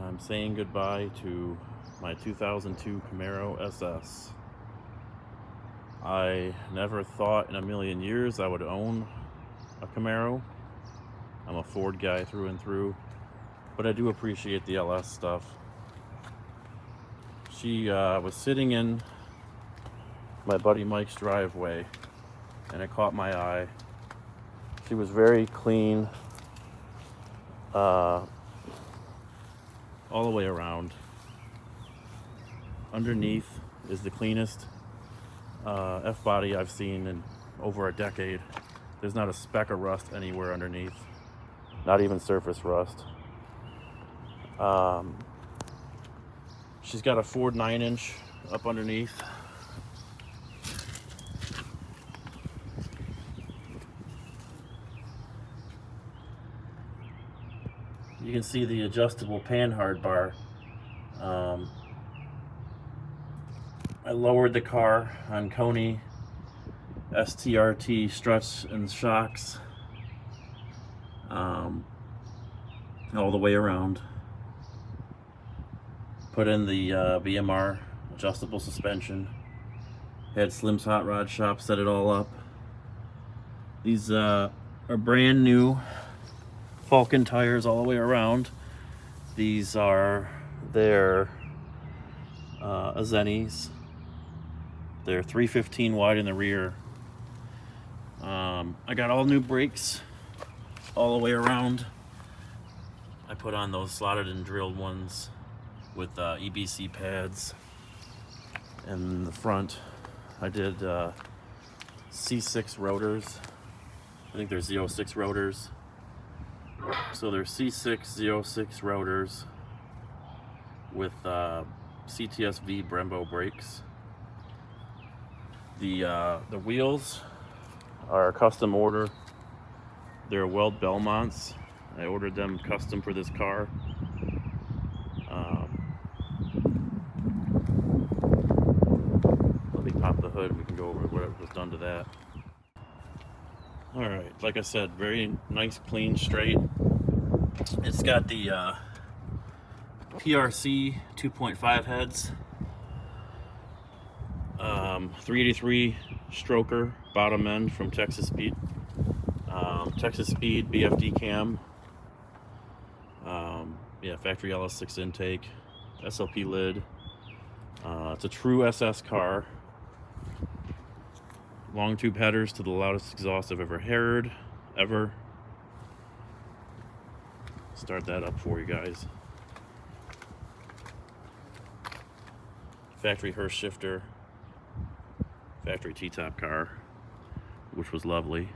I'm saying goodbye to my 2002 Camaro SS. I never thought in a million years I would own a Camaro. I'm a Ford guy through and through, but I do appreciate the LS stuff. She was sitting in my buddy Mike's driveway and it caught my eye. She was very clean all the way around. Underneath is the cleanest F-body I've seen in over a decade. There's not a speck of rust anywhere underneath, not even surface rust. She's got a Ford 9-inch up underneath. You can see the adjustable panhard bar. I lowered the car on Coney STRT struts and shocks all the way around. Put in the BMR adjustable suspension. Had Slim's Hot Rod Shop set it all up. These are brand new Falcon tires all the way around. These are their Azenis. They're 315 wide in the rear. I got all new brakes all the way around. I put on those slotted and drilled ones with EBC pads. And in the front, I did C6 rotors. I think they're Z06 rotors. So they're C6 Z06 rotors with CTSV Brembo brakes. The wheels are custom order. They're Weld Belmonts. I ordered them custom for this car. Let me pop the hood and we can go over whatever was done to that. Alright, like I said, very nice, clean, straight. It's got the PRC 2.5 heads. 383 stroker bottom end from Texas Speed. Texas Speed BFD Cam. Yeah, factory LS6 intake. SLP lid. It's a true SS car. Long tube headers to the loudest exhaust I've ever heard, ever. Start that up for you guys. Factory hearse shifter. Factory T-top car, which was lovely.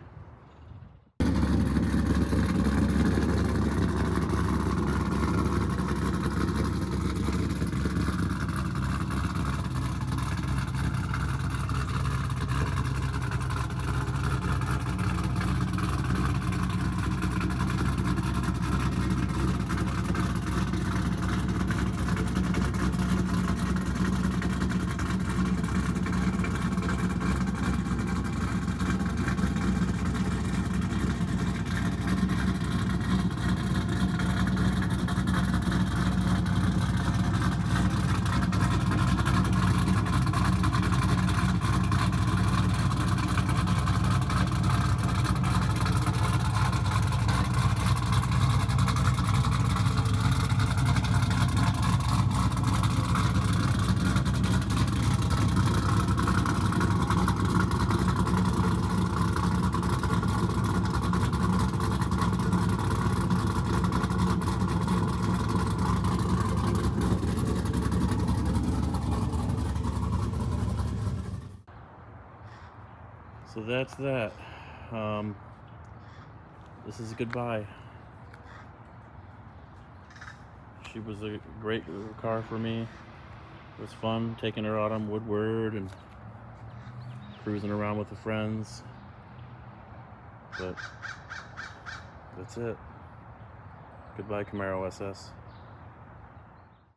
So that's that. This is a goodbye. She was a great car for me. It was fun taking her out on Woodward and cruising around with the friends. But that's it. Goodbye, Camaro SS.